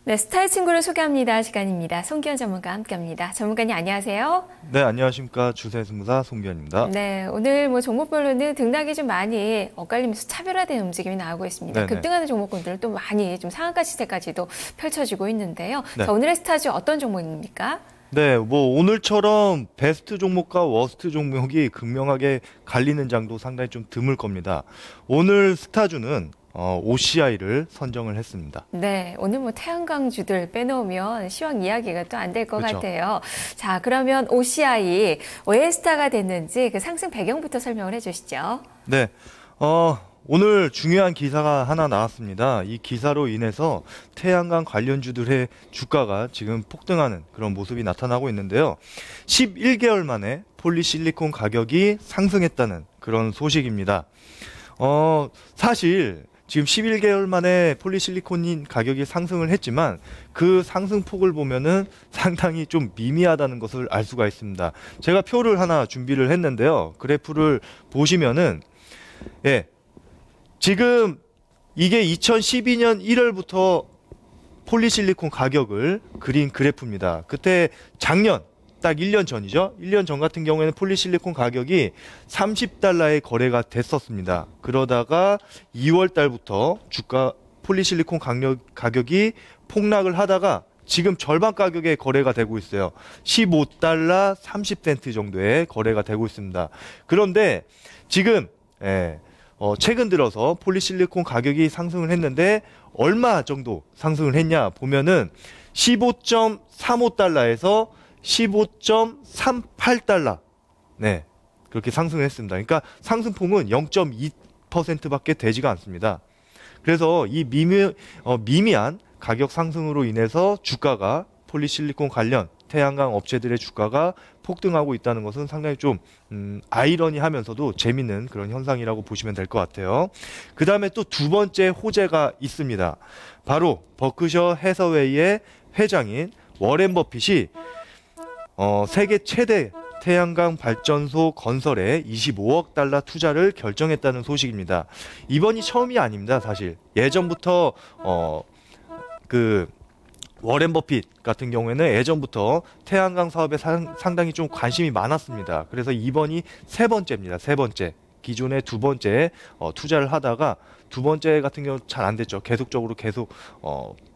네, 스타의 친구를 소개합니다. 시간입니다. 송기현 전문가와 함께합니다. 전문가님 안녕하세요. 네, 안녕하십니까. 주세승무사 송기현입니다. 네, 오늘 종목별로는 등락이 좀 많이 엇갈리면서 차별화된 움직임이 나오고 있습니다. 네네. 급등하는 종목군들은 또 많이 좀 상한가 시세까지도 펼쳐지고 있는데요. 네. 자, 오늘의 스타주 어떤 종목입니까? 네, 오늘처럼 베스트 종목과 워스트 종목이 극명하게 갈리는 장도 상당히 좀 드물 겁니다. 오늘 스타주는 OCI를 선정을 했습니다. 네, 오늘 태양광주들 빼놓으면 시황 이야기가 또 안 될 것 그렇죠. 같아요. 자, 그러면 OCI 왜 스타가 됐는지 그 상승 배경부터 설명을 해주시죠. 네, 오늘 중요한 기사가 하나 나왔습니다. 이 기사로 인해서 태양광 관련주들의 주가가 지금 폭등하는 그런 모습이 나타나고 있는데요. 11개월 만에 폴리실리콘 가격이 상승했다는 그런 소식입니다. 사실 지금 11개월 만에 폴리실리콘인 가격이 상승을 했지만 그 상승폭을 보면은 상당히 좀 미미하다는 것을 알 수가 있습니다. 제가 표를 하나 준비를 했는데요. 그래프를 보시면은, 예, 지금 이게 2012년 1월부터 폴리실리콘 가격을 그린 그래프입니다. 그때 작년 딱 1년 전이죠. 1년 전 같은 경우에는 폴리실리콘 가격이 30달러에 거래가 됐었습니다. 그러다가 2월 달부터 폴리실리콘 가격이 폭락을 하다가 지금 절반 가격에 거래가 되고 있어요. 15달러 30센트 정도에 거래가 되고 있습니다. 그런데 지금 최근 들어서 폴리실리콘 가격이 상승을 했는데 얼마 정도 상승을 했냐 보면은 15.35달러에서 15.38달러. 네. 그렇게 상승을 했습니다. 그러니까 상승폭은 0.2%밖에 되지가 않습니다. 그래서 이 미미한 가격 상승으로 인해서 주가가 폴리실리콘 관련 태양광 업체들의 주가가 폭등하고 있다는 것은 상당히 좀 아이러니하면서도 재밌는 그런 현상이라고 보시면 될 것 같아요. 그 다음에 또 두 번째 호재가 있습니다. 바로 버크셔 해서웨이의 회장인 워렌 버핏이 세계 최대 태양광 발전소 건설에 25억 달러 투자를 결정했다는 소식입니다. 이번이 처음이 아닙니다, 사실. 예전부터 워렌 버핏 같은 경우에는 예전부터 태양광 사업에 상당히 좀 관심이 많았습니다. 그래서 이번이 세 번째입니다. 세 번째. 기존에 두 번째 투자를 하다가 두 번째 같은 경우 잘 안 됐죠. 계속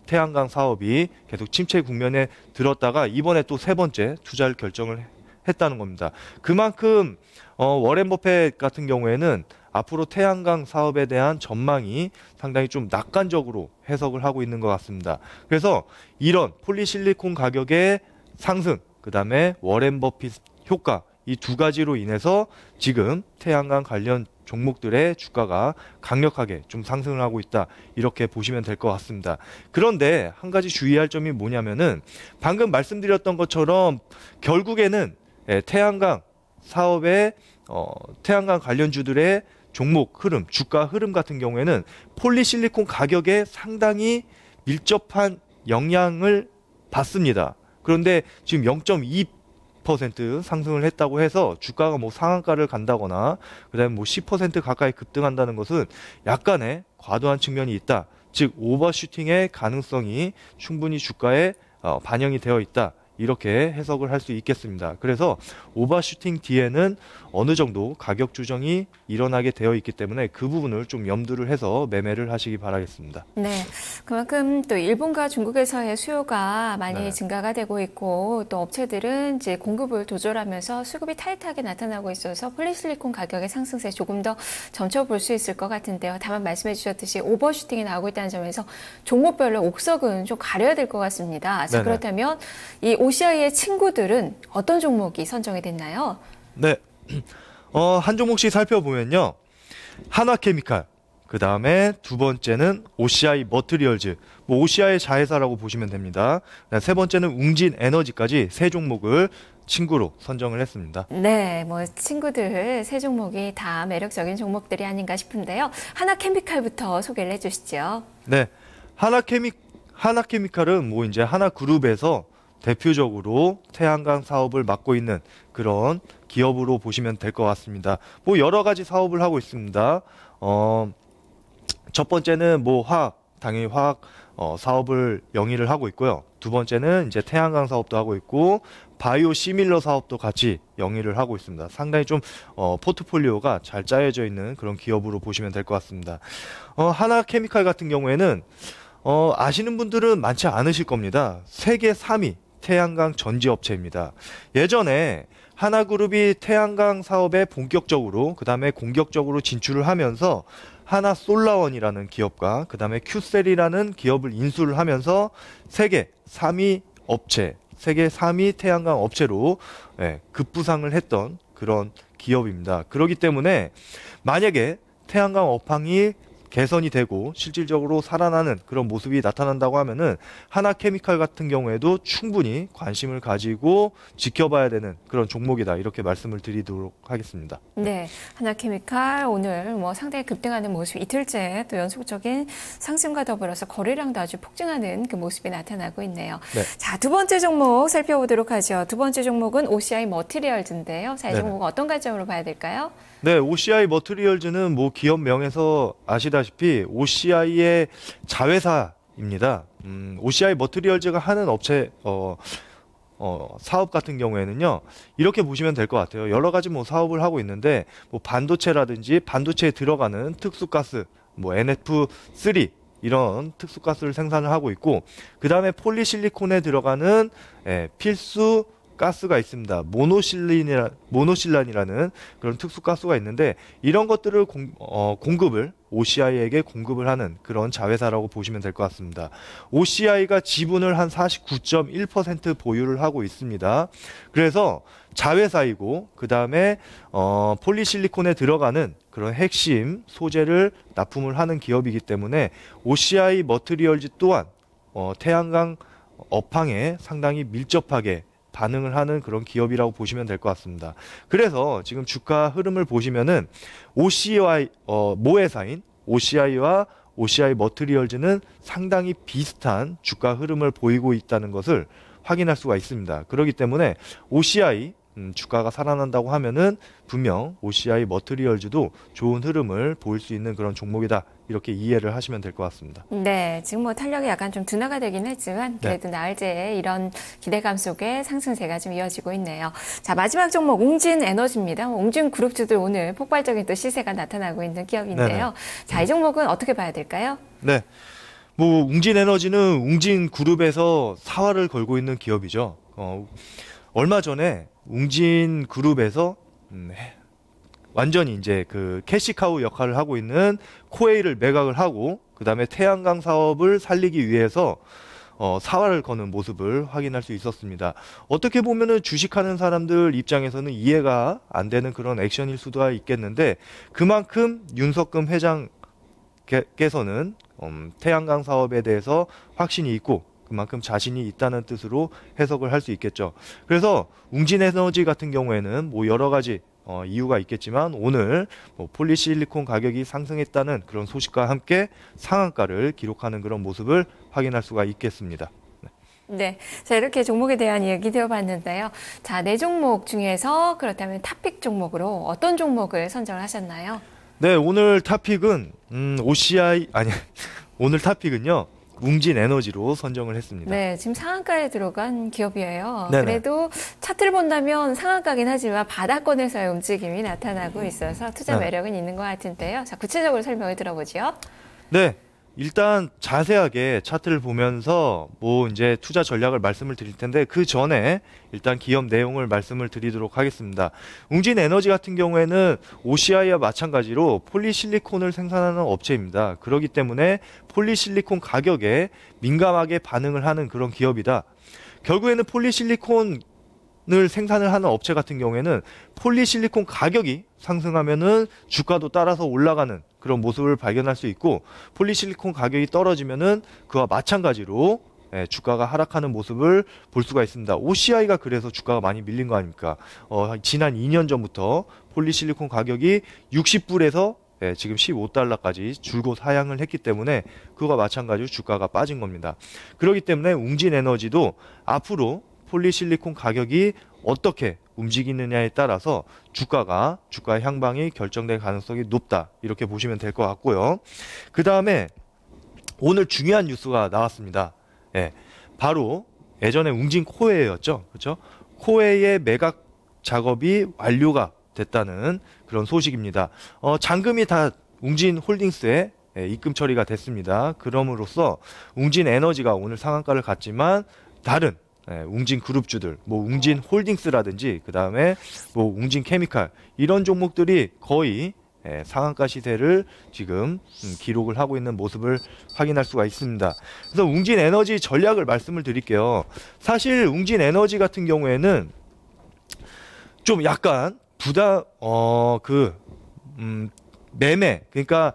태양광 사업이 계속 침체 국면에 들었다가 이번에 또 세 번째 투자를 결정을 했다는 겁니다. 그만큼 워렌 버핏 같은 경우에는 앞으로 태양광 사업에 대한 전망이 상당히 좀 낙관적으로 해석을 하고 있는 것 같습니다. 그래서 이런 폴리실리콘 가격의 상승, 그 다음에 워렌 버핏 효과, 이 두 가지로 인해서 지금 태양광 관련 종목들의 주가가 강력하게 좀 상승을 하고 있다, 이렇게 보시면 될 것 같습니다. 그런데 한 가지 주의할 점이 뭐냐면은 방금 말씀드렸던 것처럼 결국에는 태양광 사업의 태양광 관련주들의 종목 흐름, 주가 흐름 같은 경우에는 폴리실리콘 가격에 상당히 밀접한 영향을 받습니다. 그런데 지금 0.2% 상승을 했다고 해서 주가가 상한가를 간다거나 그다음에 10% 가까이 급등한다는 것은 약간의 과도한 측면이 있다. 즉 오버슈팅의 가능성이 충분히 주가에 반영이 되어 있다, 이렇게 해석을 할 수 있겠습니다. 그래서 오버슈팅 뒤에는 어느 정도 가격 조정이 일어나게 되어 있기 때문에 그 부분을 좀 염두를 해서 매매를 하시기 바라겠습니다. 네, 그만큼 또 일본과 중국에서의 수요가 많이 네. 증가가 되고 있고 또 업체들은 이제 공급을 조절하면서 수급이 타이트하게 나타나고 있어서 폴리실리콘 가격의 상승세 조금 더 점쳐볼 수 있을 것 같은데요. 다만 말씀해 주셨듯이 오버슈팅이 나오고 있다는 점에서 종목별로 옥석은 좀 가려야 될 것 같습니다. 자, 네네. 그렇다면 이 OCI의 친구들은 어떤 종목이 선정이 됐나요? 네. 한 종목씩 살펴보면요. 한화케미칼, 그 다음에 두 번째는 OCI 머티리얼즈, OCI의 자회사라고 보시면 됩니다. 세 번째는 웅진 에너지까지 세 종목을 친구로 선정을 했습니다. 네, 친구들 세 종목이 다 매력적인 종목들이 아닌가 싶은데요. 하나케미칼부터 소개를 해주시죠. 네. 하나케미칼은 이제 하나그룹에서 대표적으로 태양광 사업을 맡고 있는 그런 기업으로 보시면 될 것 같습니다. 여러 가지 사업을 하고 있습니다. 첫 번째는 당연히 화학 사업을 영위를 하고 있고요. 두 번째는 이제 태양광 사업도 하고 있고 바이오 시밀러 사업도 같이 영위를 하고 있습니다. 상당히 좀 포트폴리오가 잘 짜여져 있는 그런 기업으로 보시면 될 것 같습니다. 하나케미칼 같은 경우에는 아시는 분들은 많지 않으실 겁니다. 세계 3위 태양광 전지 업체입니다. 예전에 하나그룹이 태양광 사업에 본격적으로 그 다음에 공격적으로 진출을 하면서 하나솔라원이라는 기업과 그 다음에 큐셀이라는 기업을 인수를 하면서 세계 3위 업체, 세계 3위 태양광 업체로 급부상을 했던 그런 기업입니다. 그렇기 때문에 만약에 태양광 업황이 개선이 되고 실질적으로 살아나는 그런 모습이 나타난다고 하면은 하나케미칼 같은 경우에도 충분히 관심을 가지고 지켜봐야 되는 그런 종목이다. 이렇게 말씀을 드리도록 하겠습니다. 네, 하나케미칼 오늘 뭐 상당히 급등하는 모습, 이틀째 또 연속적인 상승과 더불어서 거래량도 아주 폭증하는 그 모습이 나타나고 있네요. 네. 자, 두 번째 종목 살펴보도록 하죠. 두 번째 종목은 OCI 머티리얼즈인데요. 자, 이 종목은 어떤 관점으로 봐야 될까요? 네, OCI 머티리얼즈는 뭐 기업명에서 아시다시피 OCI의 자회사입니다. OCI 머티리얼즈가 하는 업체 사업 같은 경우에는요, 이렇게 보시면 될 것 같아요. 여러 가지 뭐 사업을 하고 있는데, 뭐 반도체라든지 반도체에 들어가는 특수가스, 뭐 NF3 이런 특수가스를 생산을 하고 있고, 그 다음에 폴리실리콘에 들어가는 필수 가스가 있습니다. 모노실란이라는 그런 특수가스가 있는데 이런 것들을 공급을 OCI에게 공급을 하는 그런 자회사라고 보시면 될 것 같습니다. OCI가 지분을 한 49.1% 보유를 하고 있습니다. 그래서 자회사이고 그 다음에 폴리실리콘에 들어가는 그런 핵심 소재를 납품을 하는 기업이기 때문에 OCI 머티리얼즈 또한 태양광 업황에 상당히 밀접하게 반응을 하는 그런 기업이라고 보시면 될 것 같습니다. 그래서 지금 주가 흐름을 보시면은 OCI 모회사인 OCI와 OCI 머티리얼즈는 상당히 비슷한 주가 흐름을 보이고 있다는 것을 확인할 수가 있습니다. 그렇기 때문에 OCI 주가가 살아난다고 하면은 분명 OCI 머티리얼즈도 좋은 흐름을 보일 수 있는 그런 종목이다. 이렇게 이해를 하시면 될 것 같습니다. 네, 지금 뭐 탄력이 약간 좀 둔화가 되긴 했지만 그래도 나흘째 이런 기대감 속에 상승세가 좀 이어지고 있네요. 자, 마지막 종목 웅진에너지입니다. 웅진그룹주들 오늘 폭발적인 또 시세가 나타나고 있는 기업인데요. 네네. 자, 이 종목은 어떻게 봐야 될까요? 네, 뭐 웅진에너지는 웅진그룹에서 사활을 걸고 있는 기업이죠. 얼마 전에 웅진그룹에서 완전히 이제 그 캐시카우 역할을 하고 있는 코웨이를 매각을 하고 그 다음에 태양광 사업을 살리기 위해서 사활을 거는 모습을 확인할 수 있었습니다. 어떻게 보면은 주식하는 사람들 입장에서는 이해가 안 되는 그런 액션일 수도 있겠는데 그만큼 윤석금 회장께서는 태양광 사업에 대해서 확신이 있고 그만큼 자신이 있다는 뜻으로 해석을 할 수 있겠죠. 그래서 웅진에너지 같은 경우에는 뭐 여러 가지 이유가 있겠지만 오늘 뭐 폴리실리콘 가격이 상승했다는 그런 소식과 함께 상한가를 기록하는 그런 모습을 확인할 수가 있겠습니다. 네. 자, 이렇게 종목에 대한 이야기 되어봤는데요. 자, 네 종목 중에서 그렇다면 탑픽 종목으로 어떤 종목을 선정을 하셨나요? 네, 오늘 탑픽은 오늘 탑픽은요. 웅진에너지로 선정을 했습니다. 네, 지금 상한가에 들어간 기업이에요. 네네. 그래도 차트를 본다면 상한가긴 하지만 바닥권에서의 움직임이 나타나고 있어서 투자 매력은 있는 것 같은데요. 자, 구체적으로 설명을 들어보죠. 네. 일단 자세하게 차트를 보면서 뭐 이제 투자 전략을 말씀을 드릴 텐데 그 전에 일단 기업 내용을 말씀을 드리도록 하겠습니다. 웅진에너지 같은 경우에는 OCI와 마찬가지로 폴리실리콘을 생산하는 업체입니다. 그렇기 때문에 폴리실리콘 가격에 민감하게 반응을 하는 그런 기업이다. 결국에는 폴리실리콘을 생산을 하는 업체 같은 경우에는 폴리실리콘 가격이 상승하면은 주가도 따라서 올라가는 그런 모습을 발견할 수 있고 폴리실리콘 가격이 떨어지면은 그와 마찬가지로 주가가 하락하는 모습을 볼 수가 있습니다. OCI가 그래서 주가가 많이 밀린 거 아닙니까? 지난 2년 전부터 폴리실리콘 가격이 60불에서 지금 15달러까지 줄곧 하향을 했기 때문에 그와 마찬가지로 주가가 빠진 겁니다. 그렇기 때문에 웅진에너지도 앞으로 폴리실리콘 가격이 어떻게 움직이느냐에 따라서 주가의 향방이 결정될 가능성이 높다. 이렇게 보시면 될 것 같고요. 그 다음에 오늘 중요한 뉴스가 나왔습니다. 예, 바로 예전에 웅진 코웨이였죠. 그렇죠? 코웨이의 매각 작업이 완료가 됐다는 그런 소식입니다. 잔금이 다 웅진 홀딩스에 입금 처리가 됐습니다. 그럼으로써 웅진 에너지가 오늘 상한가를 갔지만 다른 웅진 그룹주들, 뭐 웅진 홀딩스라든지 그 다음에 뭐 웅진 케미칼 이런 종목들이 거의 상한가 시세를 지금 기록을 하고 있는 모습을 확인할 수가 있습니다. 그래서 웅진 에너지 전략을 말씀을 드릴게요. 사실 웅진 에너지 같은 경우에는 좀 약간 매매, 그러니까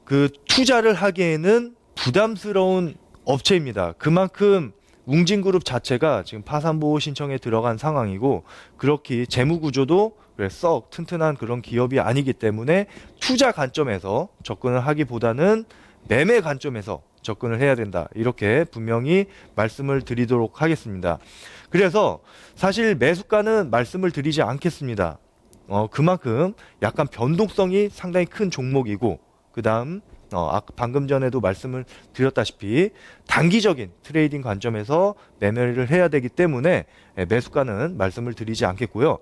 그 투자를 하기에는 부담스러운 업체입니다. 그만큼 웅진그룹 자체가 지금 파산보호 신청에 들어간 상황이고 그렇게 재무구조도 썩 튼튼한 그런 기업이 아니기 때문에 투자 관점에서 접근을 하기보다는 매매 관점에서 접근을 해야 된다. 이렇게 분명히 말씀을 드리도록 하겠습니다. 그래서 사실 매수가는 말씀을 드리지 않겠습니다. 그만큼 약간 변동성이 상당히 큰 종목이고 그 다음 방금 전에도 말씀을 드렸다시피 단기적인 트레이딩 관점에서 매매를 해야 되기 때문에 매수가는 말씀을 드리지 않겠고요.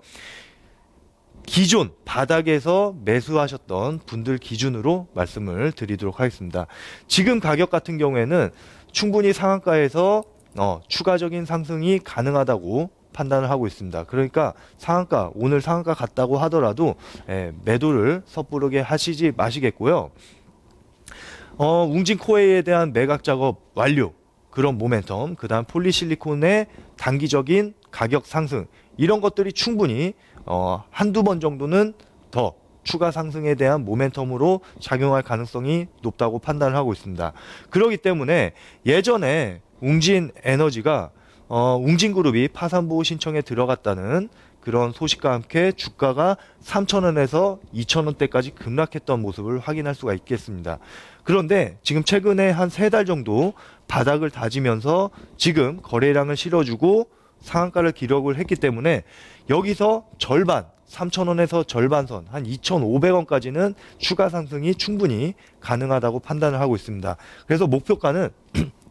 기존 바닥에서 매수하셨던 분들 기준으로 말씀을 드리도록 하겠습니다. 지금 가격 같은 경우에는 충분히 상한가에서 추가적인 상승이 가능하다고 판단을 하고 있습니다. 그러니까 상한가, 오늘 상한가 갔다고 하더라도 매도를 섣부르게 하시지 마시겠고요. 웅진 코웨이에 대한 매각 작업 완료, 그런 모멘텀, 그 다음 폴리실리콘의 단기적인 가격 상승, 이런 것들이 충분히 한두 번 정도는 더 추가 상승에 대한 모멘텀으로 작용할 가능성이 높다고 판단을 하고 있습니다. 그렇기 때문에 예전에 웅진 에너지가 웅진그룹이 파산보호 신청에 들어갔다는 그런 소식과 함께 주가가 3,000원에서 2,000원대까지 급락했던 모습을 확인할 수가 있겠습니다. 그런데 지금 최근에 한 3달 정도 바닥을 다지면서 지금 거래량을 실어주고 상한가를 기록을 했기 때문에 여기서 절반, 3,000원에서 절반선 한 2,500원까지는 추가 상승이 충분히 가능하다고 판단을 하고 있습니다. 그래서 목표가는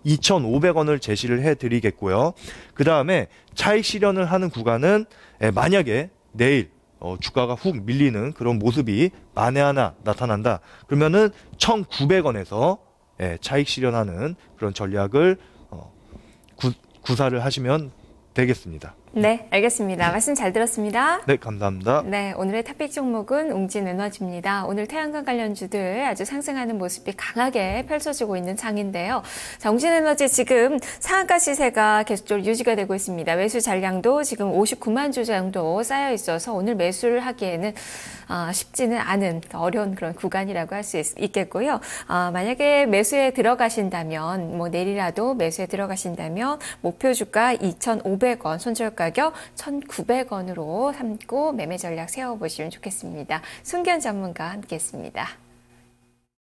2,500원을 제시를 해드리겠고요. 그 다음에 차익 실현을 하는 구간은 만약에 내일 주가가 훅 밀리는 그런 모습이 만에 하나 나타난다. 그러면은 1,900원에서 차익 실현하는 그런 전략을 구사를 하시면 되겠습니다. 네, 알겠습니다. 말씀 잘 들었습니다. 네, 감사합니다. 네, 오늘의 탑픽 종목은 웅진 에너지입니다. 오늘 태양광 관련주들 아주 상승하는 모습이 강하게 펼쳐지고 있는 장인데요. 자, 웅진 에너지 지금 상한가 시세가 계속적으로 유지가 되고 있습니다. 매수 잔량도 지금 59만 주 정도 쌓여 있어서 오늘 매수를 하기에는 쉽지는 않은 어려운 그런 구간이라고 할 수 있겠고요. 만약에 매수에 들어가신다면, 뭐 내일이라도 매수에 들어가신다면 목표 주가 2,500원, 손절 가격 1,900원으로 삼고 매매 전략 세워보시면 좋겠습니다. 순견 전문가와 함께했습니다.